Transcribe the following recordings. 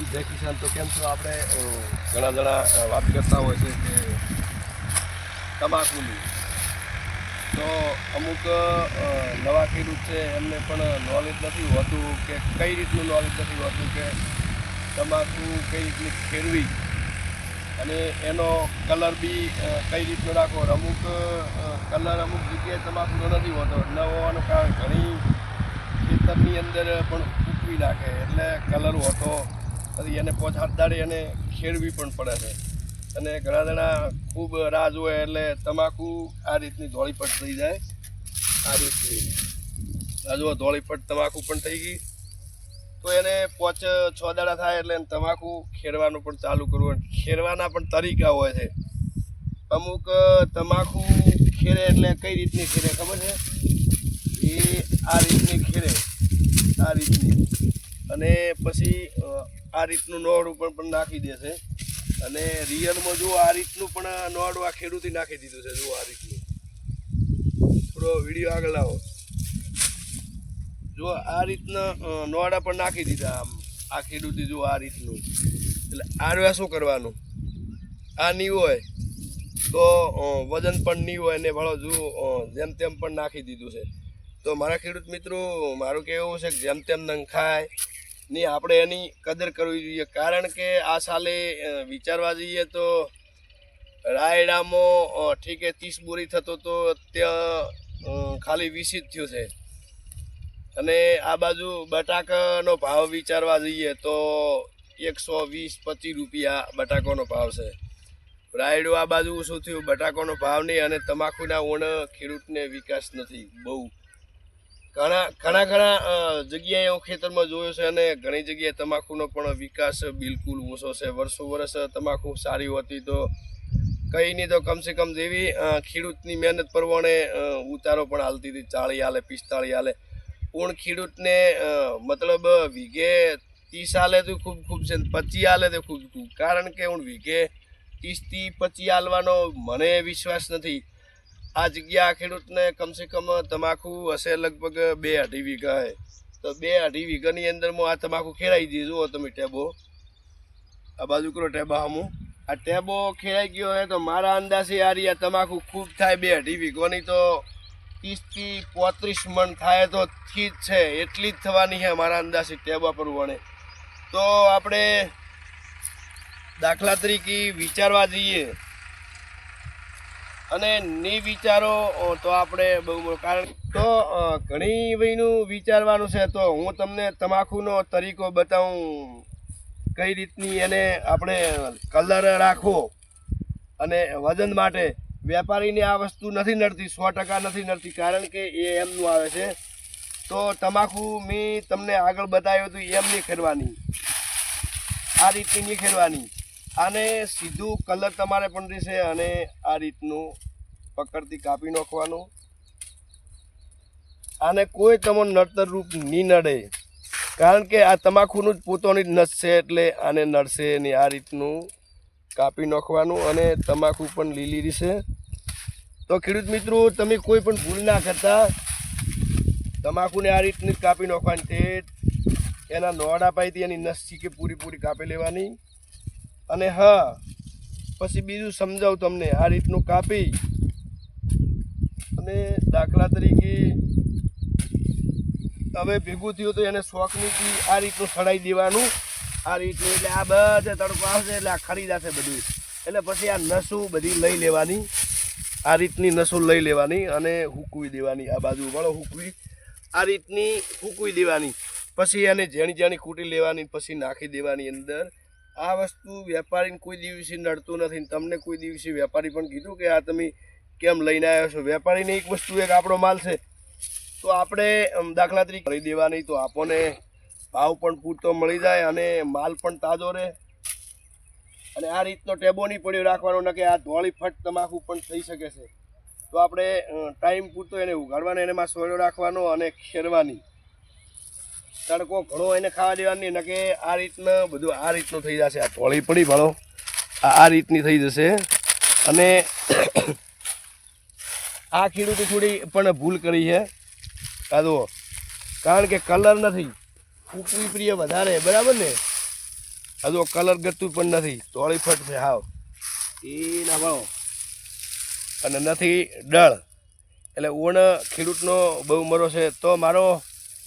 રામ જય કિસાન। તો કેમ છો આપણે ઘણા જણા વાત કરતા હોય છે કે તમાકુની, તો અમુક નવા ખેડૂત છે એમને પણ નોલેજ નથી હોતું કે કઈ રીતનું નોલેજ નથી હોતું કે તમાકુ કઈ રીતની ખેડવી અને એનો કલર બી કઈ રીતનો રાખવો। અમુક કલર અમુક જગ્યાએ તમાકુનો નથી હોતો, ન હોવાનું કારણ ઘણી ખેતરની અંદર પણ ઉકવી નાખે એટલે કલર હોતો પછી એને પોછાટ દાડી અને ખેડવી પણ પડે છે। અને ઘણા જણા ખૂબ રાહ જોવે એટલે તમાકુ આ રીતની ધોળીપટ થઈ જાય। આ રીતની આ જુઓ ધોળીપટ તમાકુ પણ થઈ ગઈ, તો એને 5-6 દાડા થાય એટલે તમાકુ ખેડવાનું પણ ચાલુ કરવું। ખેડવાના પણ તરીકા હોય છે। અમુક તમાકુ ખેડે એટલે કઈ રીતની ખેડે ખબર છે? એ આ રીતની ખેડે, આ રીતની, અને પછી આ રીતનું નોડ ઉપર પણ નાખી દે છે। અને રિયલમાં જો આ રીતનું પણ નોડ આ ખેડૂતે નાખી દીધું છે। જો આ રીતનું, થોડો વિડીયો આગળ લાવો, જો આ રીતના નોડા પણ નાખી દીધા આમ આ ખેડૂતે। જો આ રીતનું, એટલે આરવા શું કરવાનું, આ નહીં હોય તો વજન પણ નહીં હોય ને ભાળો જો જેમ તેમ પણ નાખી દીધું છે। તો મારા ખેડૂત મિત્રો, મારું કહેવું છે કે જેમ તેમ નંખાય નહીં, આપણે એની કદર કરવી જોઈએ। કારણ કે આ સાલે વિચારવા જઈએ તો રાયડામાં ઠીકે 30 બોરી થતો તો ત્યાં ખાલી 20 જ થયું છે। અને આ બાજુ બટાકાનો ભાવ વિચારવા જઈએ તો 120-25 રૂપિયા બટાકાનો ભાવ છે। રાયડો આ બાજુ શું થયું, બટાકાનો ભાવ નહીં, અને તમાકુના ઓણ ખેડૂતને વિકાસ નથી બહુ। ઘણા જગ્યાએ હું ખેતરમાં જોયો છે અને ઘણી જગ્યાએ તમાકુનો પણ વિકાસ બિલકુલ ઓછો છે। વર્ષો વર્ષ તમાકુ સારી હોતી તો કંઈ નહીં તો કમસે કમ જેવી ખેડૂતની મહેનત પ્રમાણે ઉતારો પણ હાલતી હતી, 40 હાલે 45 હાલે। પણ ખેડૂતને મતલબ વીઘે 30 હાલે તો ખૂબ છે, 25 હાલે તો ખૂબ। કારણ કે હું વીઘે 30થી 25 હાલવાનો મને વિશ્વાસ નથી। આ જગ્યા ખેડૂતને કમસે કમ તમાકુ હશે લગભગ 2-2.5 વીઘા હે, તો 2-2.5 વીઘાની અંદરમાં આ તમાકુ ખેડાઈ દે। જુઓ તમે ટેબો, આ બાજુ કરો ટેબા હમું, આ ટેબો ખેડાઈ ગયો હોય તો મારા અંદાજે આ રહ્યા તમાકુ ખૂબ થાય 2-2.5 વીઘાની તો 30થી 35 મણ થાય તો ઠીક છે, એટલી જ થવાની છે મારા અંદાજે ટેબા પર વણે। તો આપણે દાખલા તરીકે વિચારવા જઈએ અને નહીં વિચારો તો આપણે બહુ, કારણ તો ઘણી વયનું વિચારવાનું છે। તો હું તમને તમાકુનો તરીકો બતાવું કઈ રીતની એને આપણે કલર રાખવો અને વજન માટે। વેપારીને આ વસ્તુ નથી નડતી, 100% નથી નડતી, કારણ કે એ એમનું આવે છે। તો તમાકુ મેં તમને આગળ બતાવ્યું હતું એમ નહીં ખેડવાની, આ રીતની નહીં ખેડવાની। આને સીધું કલર તમારે પણ રહેશે અને આ રીતનું પકડથી કાપી નાખવાનું। આને કોઈ તમને નડતર રૂપ નહીં નડે, કારણ કે આ તમાકુનું જ પોતાની જ નસ છે એટલે આને નડશે નહીં। આ રીતનું કાપી નાખવાનું અને તમાકુ પણ લીલી રહેશે। તો ખેડૂત મિત્રો, તમે કોઈ પણ ભૂલ ના કરતા, તમાકુને આ રીતની કાપી નાખવાની, તે એના નોડા પાઈથી એની નસ કે પૂરી કાપી લેવાની। અને હા, પછી બીજું સમજાવું તમને, આ રીતનું કાપી અને દાખલા તરીકે હવે ભેગું થયું તો એને શોખનીથી આ રીતનું સડાઈ દેવાનું, આ રીતનું, એટલે આ બધે તડકો આવશે એટલે આ ખરી જશે બધું। એટલે પછી આ નસું બધી લઈ લેવાની, આ રીતની નસું લઈ લેવાની અને હૂકવી દેવાની। આ બાજુ વળો હૂકવી, આ રીતની હૂકવી દેવાની, પછી એને જેણી કૂટી લેવાની, પછી નાખી દેવાની અંદર। આ વસ્તુ વેપારીને કોઈ દિવસે નડતું નથી। તમને કોઈ દિવસે વેપારી પણ કીધું કે આ તમે કેમ લઈને આવ્યો છો? વેપારીને એક વસ્તુ, એક આપણો માલ છે તો આપણે દાખલા તરીકે કરી દેવાની, તો આપણને ભાવ પણ પૂરતો મળી જાય અને માલ પણ તાજો રહે। અને આ રીતનો ટેબો નહીં પડ્યો રાખવાનો, ન કે આ ધોળી ફટ તમાકુ પણ થઈ શકે છે। તો આપણે ટાઈમ પૂરતો એને ઉગાડવાનો, એમાં સોયડો રાખવાનો અને ખેડવાની। તડકો ઘણો એને ખાવા દેવાની, ન કે આ રીતના બધું આ રીતનું થઈ જશે। આ ધોળી પડી ભાળો, આ રીતની થઈ જશે। અને આ ખેડૂતે થોડી પણ ભૂલ કરી છે, આ જુઓ, કારણ કે કલર નથી, ઉપરી પ્રિય વધારે, બરાબર ને? હજુ કલર ગતું પણ નથી, ધોળી ફટ છે હાવ એ ના ભાવ અને નથી ડળ. એટલે ઓણ ખેડૂતનો બહુ મરો છે. તો મારો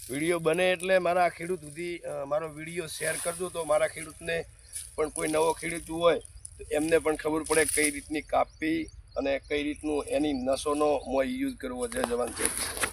વિડીયો બને એટલે મારા ખેડૂત સુધી મારો વિડીયો શેર કરજો, તો મારા ખેડૂતને પણ કોઈ નવો ખેડૂત હોય તો એમને પણ ખબર પડે કઈ રીતની કાપી અને કઈ રીતનું એની નસોનો મોય યુઝ કરવો. જય જવાન જય કિસાન.